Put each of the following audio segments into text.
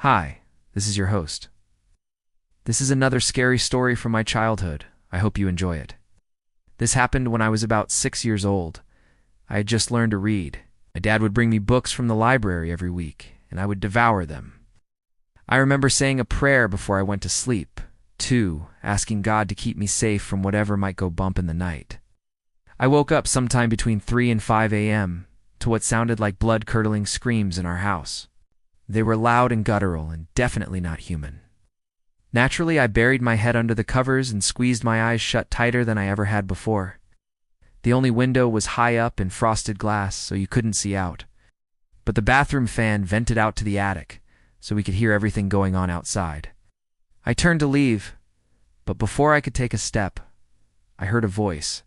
Hi, this is your host. This is another scary story from my childhood. I hope you enjoy it. This happened when I was about 6 years old. I had just learned to read. My dad would bring me books from the library every week, and I would devour them. I remember saying a prayer before I went to sleep, too, asking God to keep me safe from whatever might go bump in the night. I woke up sometime between 3 and 5 a.m. to what sounded like blood-curdling screams in our house. They were loud and guttural and definitely not human. Naturally, I buried my head under the covers and squeezed my eyes shut tighter than I ever had before. The only window was high up in frosted glass, so you couldn't see out. But the bathroom fan vented out to the attic, so we could hear everything going on outside. I turned to leave, but before I could take a step, I heard a voice.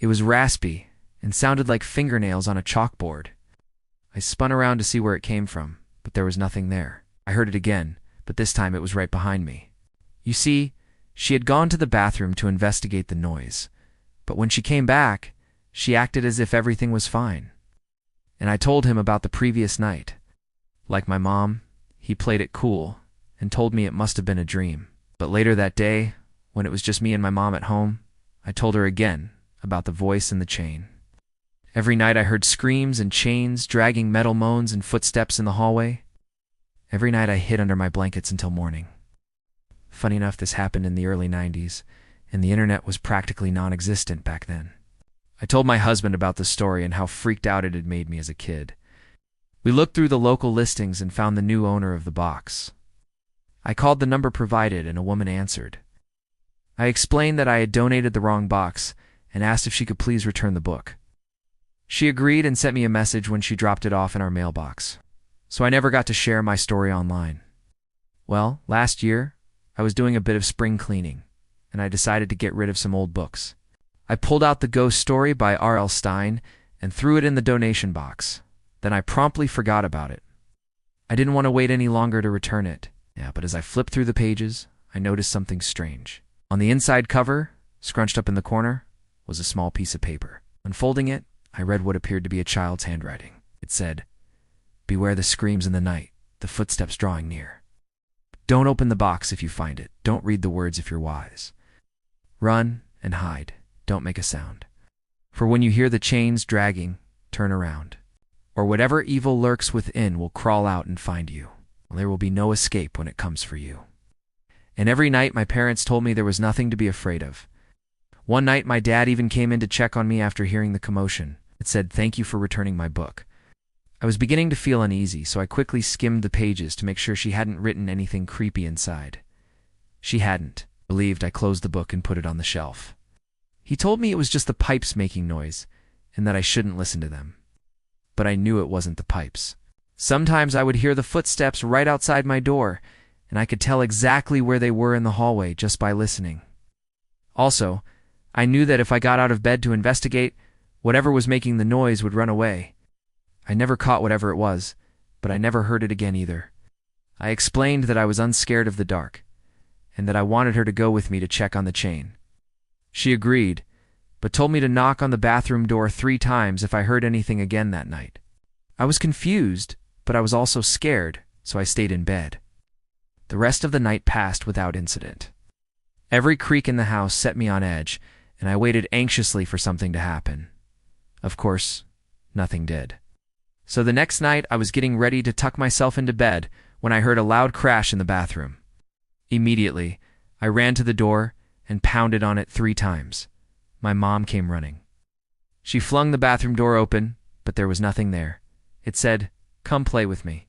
It was raspy and sounded like fingernails on a chalkboard. I spun around to see where it came from, but there was nothing there. I heard it again, but this time it was right behind me. You see, she had gone to the bathroom to investigate the noise, but when she came back, she acted as if everything was fine. And I told him about the previous night. Like my mom, he played it cool and told me it must have been a dream. But later that day, when it was just me and my mom at home, I told her again about the voice and the chain. Every night I heard screams and chains, dragging metal moans and footsteps in the hallway. Every night I hid under my blankets until morning. Funny enough, this happened in the early 90s, and the internet was practically non-existent back then. I told my husband about the story and how freaked out it had made me as a kid. We looked through the local listings and found the new owner of the box. I called the number provided and a woman answered. I explained that I had donated the wrong box and asked if she could please return the book. She agreed and sent me a message when she dropped it off in our mailbox. So I never got to share my story online. Well, last year, I was doing a bit of spring cleaning, and I decided to get rid of some old books. I pulled out The Ghost Story by R.L. Stine and threw it in the donation box. Then I promptly forgot about it. I didn't want to wait any longer to return it. But as I flipped through the pages, I noticed something strange. On the inside cover, scrunched up in the corner, was a small piece of paper. Unfolding it, I read what appeared to be a child's handwriting. It said, "Beware the screams in the night, the footsteps drawing near. Don't open the box if you find it. Don't read the words if you're wise. Run and hide. Don't make a sound. For when you hear the chains dragging, turn around. Or whatever evil lurks within will crawl out and find you. There will be no escape when it comes for you." And every night my parents told me there was nothing to be afraid of. One night my dad even came in to check on me after hearing the commotion. It said, "Thank you for returning my book." I was beginning to feel uneasy, so I quickly skimmed the pages to make sure she hadn't written anything creepy inside. She hadn't. Relieved, I closed the book and put it on the shelf. He told me it was just the pipes making noise, and that I shouldn't listen to them. But I knew it wasn't the pipes. Sometimes I would hear the footsteps right outside my door, and I could tell exactly where they were in the hallway just by listening. Also, I knew that if I got out of bed to investigate, whatever was making the noise would run away. I never caught whatever it was, but I never heard it again either. I explained that I was unscared of the dark, and that I wanted her to go with me to check on the chain. She agreed, but told me to knock on the bathroom door 3 times if I heard anything again that night. I was confused, but I was also scared, so I stayed in bed. The rest of the night passed without incident. Every creak in the house set me on edge, and I waited anxiously for something to happen. Of course, nothing did. So the next night I was getting ready to tuck myself into bed when I heard a loud crash in the bathroom. Immediately, I ran to the door and pounded on it 3 times. My mom came running. She flung the bathroom door open, but there was nothing there. It said, "Come play with me."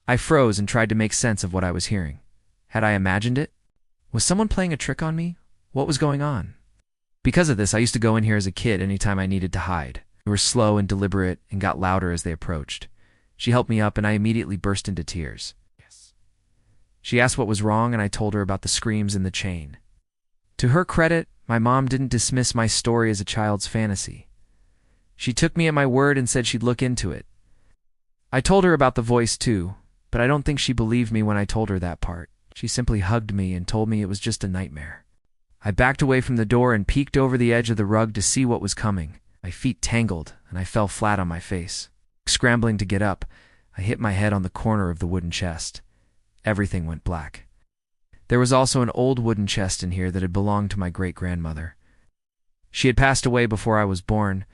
I froze and tried to make sense of what I was hearing. Had I imagined it? Was someone playing a trick on me? What was going on? Because of this, I used to go in here as a kid anytime I needed to hide. They were slow and deliberate and got louder as they approached. She helped me up and I immediately burst into tears. She asked what was wrong and I told her about the screams in the chain. To her credit, my mom didn't dismiss my story as a child's fantasy. She took me at my word and said she'd look into it. I told her about the voice too, but I don't think she believed me when I told her that part. She simply hugged me and told me it was just a nightmare. I backed away from the door and peeked over the edge of the rug to see what was coming. My feet tangled, and I fell flat on my face. Scrambling to get up, I hit my head on the corner of the wooden chest. everything went black. There was also an old wooden chest in here that had belonged to my great-grandmother. She had passed away before I was born,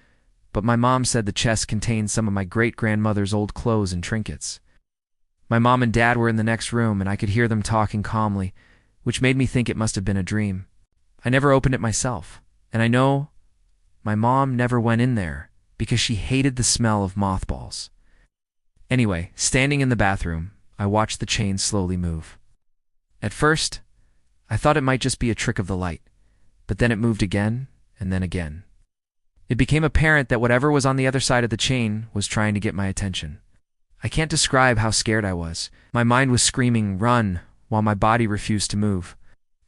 but my mom said the chest contained some of my great-grandmother's old clothes and trinkets. My mom and dad were in the next room, and I could hear them talking calmly, which made me think it must have been a dream. I never opened it myself, and I know my mom never went in there because she hated the smell of mothballs. Anyway, standing in the bathroom, I watched the chain slowly move. At first, I thought it might just be a trick of the light, but then it moved again and then again. It became apparent that whatever was on the other side of the chain was trying to get my attention. I can't describe how scared I was. My mind was screaming, "Run," while my body refused to move.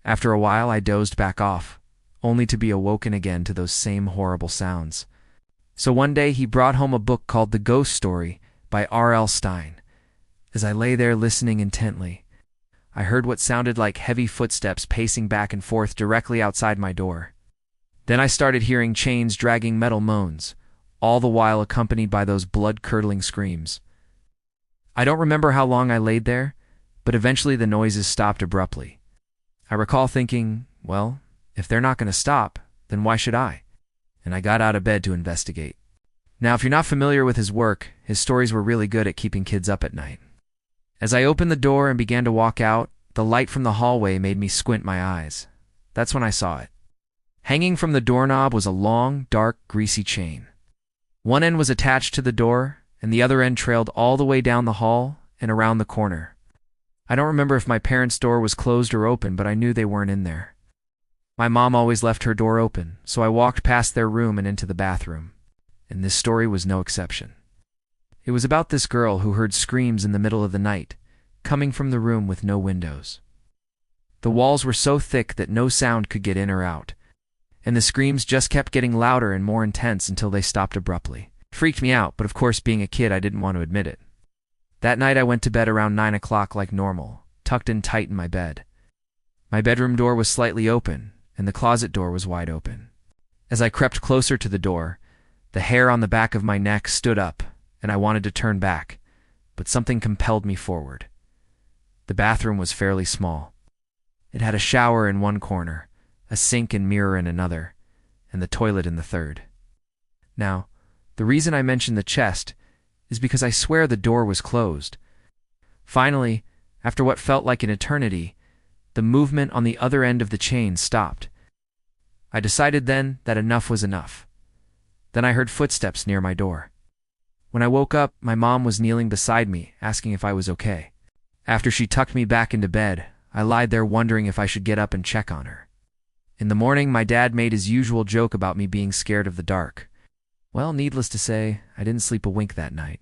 After a while, I dozed back off, only to be awoken again to those same horrible sounds. So one day, he brought home a book called The Ghost Story by R.L. Stine. As I lay there listening intently, I heard what sounded like heavy footsteps pacing back and forth directly outside my door. Then I started hearing chains dragging metal moans, all the while accompanied by those blood-curdling screams. I don't remember how long I laid there, but eventually the noises stopped abruptly. I recall thinking, well, if they're not going to stop, then why should I? And I got out of bed to investigate. Now, if you're not familiar with his work, his stories were really good at keeping kids up at night. As I opened the door and began to walk out, the light from the hallway made me squint my eyes. That's when I saw it. Hanging from the doorknob was a long, dark, greasy chain. One end was attached to the door, and the other end trailed all the way down the hall and around the corner. I don't remember if my parents' door was closed or open, but I knew they weren't in there. My mom always left her door open, so I walked past their room and into the bathroom. And this story was no exception. It was about this girl who heard screams in the middle of the night, coming from the room with no windows. The walls were so thick that no sound could get in or out, and the screams just kept getting louder and more intense until they stopped abruptly. It freaked me out, but of course, being a kid, I didn't want to admit it. That night I went to bed around 9 o'clock like normal, tucked in tight in my bed. My bedroom door was slightly open, and the closet door was wide open. As I crept closer to the door, the hair on the back of my neck stood up, and I wanted to turn back, but something compelled me forward. The bathroom was fairly small. It had a shower in one corner, a sink and mirror in another, and the toilet in the third. Now, the reason I mentioned the chest is because I swear the door was closed. Finally, after what felt like an eternity, the movement on the other end of the chain stopped. I decided then that enough was enough. Then I heard footsteps near my door. When I woke up, my mom was kneeling beside me, asking if I was okay. After she tucked me back into bed, I lied there wondering if I should get up and check on her. In the morning, my dad made his usual joke about me being scared of the dark. Well, needless to say, I didn't sleep a wink that night.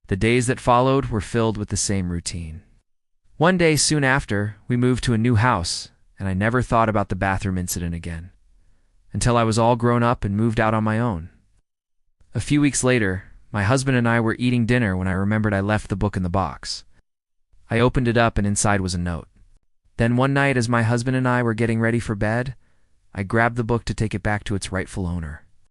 The days that followed were filled with the same routine. One day soon after, we moved to a new house, and I never thought about the bathroom incident again, until I was all grown up and moved out on my own. A few weeks later, my husband and I were eating dinner when I remembered I left the book in the box. I opened it up and inside was a note. Then one night as my husband and I were getting ready for bed, I grabbed the book to take it back to its rightful owner.